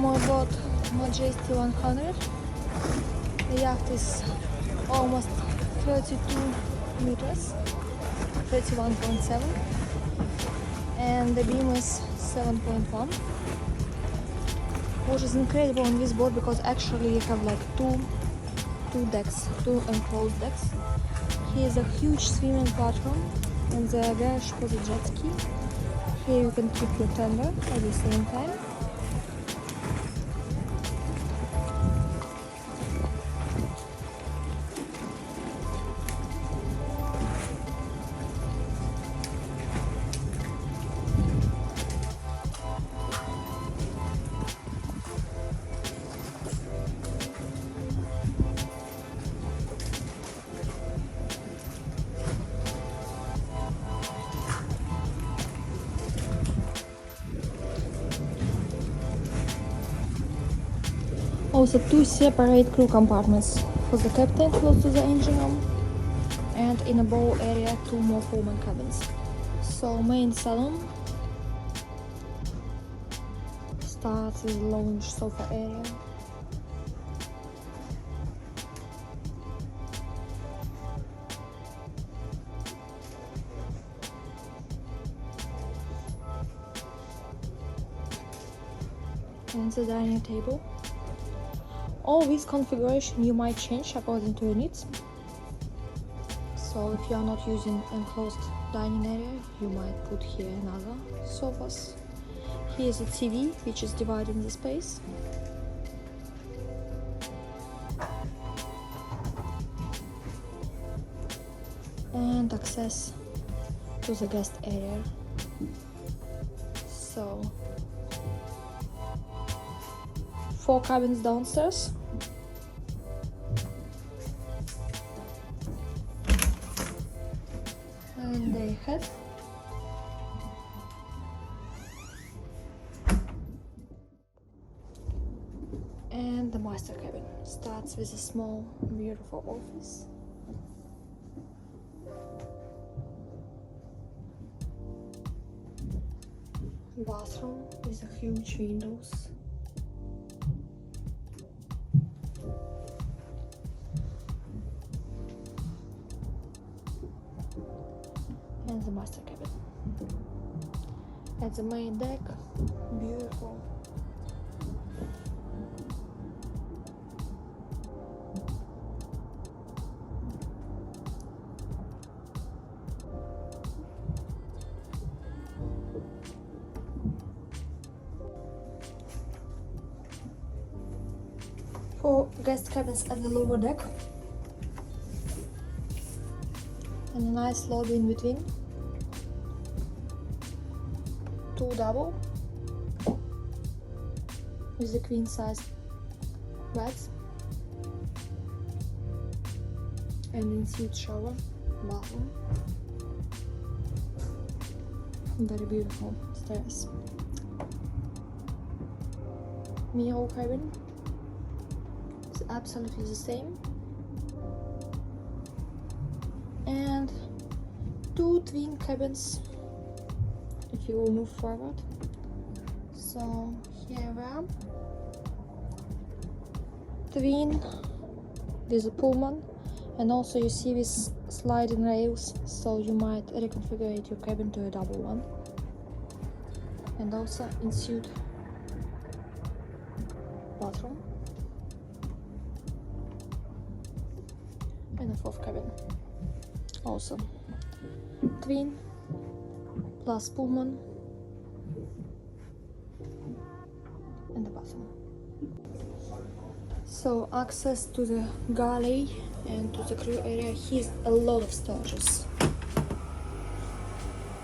I bought Majesty 100. The yacht is almost 32 meters, 31.7, and the beam is 7.1, which is incredible on this boat because actually you have like two enclosed decks. Here is a huge swimming platform and the garage for the jet ski. Here you can keep your tender at the same time. Also two separate crew compartments for the captain close to the engine room, and in a bow area two more Pullman cabins. So main salon starts with lounge sofa area. And the dining table. All this configuration you might change according to your needs. So if you are not using enclosed dining area, you might put here another sofas. Here is a TV which is dividing the space. And access to the guest area. So 4 cabins downstairs. And they head. And the master cabin starts with a small, beautiful office. Bathroom with a huge windows. And the master cabin. At the main deck, beautiful. Four guest cabins at the lower deck. And a nice lobby in between. 2 double with the queen size beds and in-suite shower, bathroom. Very beautiful stairs. Mirror cabin is absolutely the same. And 2 twin cabins if you will move forward. So here we are. Twin with a Pullman, and also you see these sliding rails, so you might reconfigure your cabin to a double one. And also in-suite bathroom. And a 4th cabin. Also twin plus Pullman and the bathroom. So access to the galley and to the crew area. Here's a lot of storages.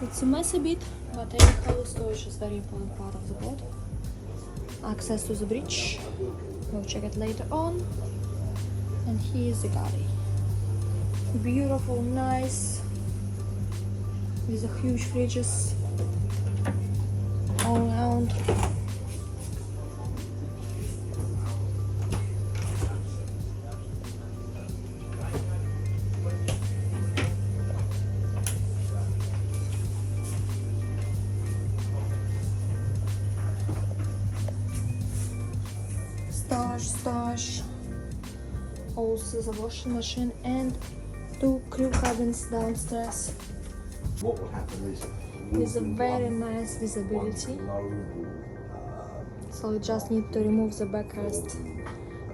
It's a messy bit, but anyhow, storage is a very important part of the boat. Access to the bridge, we'll check it later on. And here's the galley. Beautiful, nice, with a huge fridges all around. massage. Also the washing machine and 2 crew cabins downstairs. What will happen is With a very nice visibility. So you just need to remove the backrest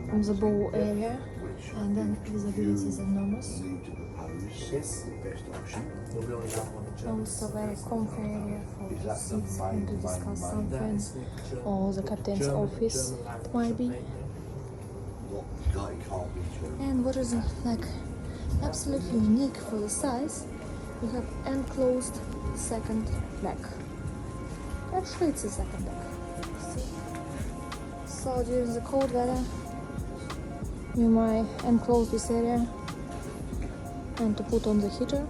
from the bow area, and then visibility is enormous. Also very comfy area for the seats and to discuss something, or the captain's office it might be. And what is like absolutely unique for the size, we have enclosed second deck. Actually it's a second deck. So during the cold weather you might enclose this area and to put on the heater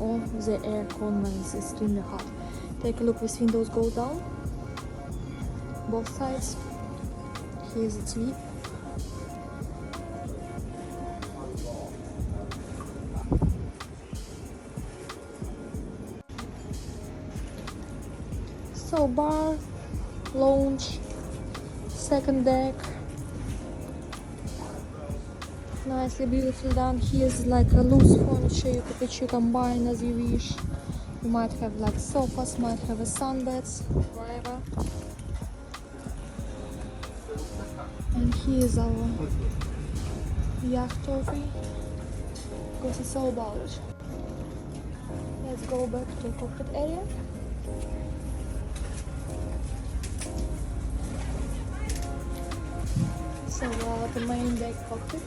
or the aircon when it's extremely hot. Take a look, this windows go down both sides. Here's the TV. So bar, lounge, second deck, nicely beautiful done. Here's like a loose furniture which you combine as you wish. You might have like sofas, might have a sunbeds, whatever. And here's our yacht trophy, because it's all about it. Let's go back to cockpit area. So the main deck cockpit.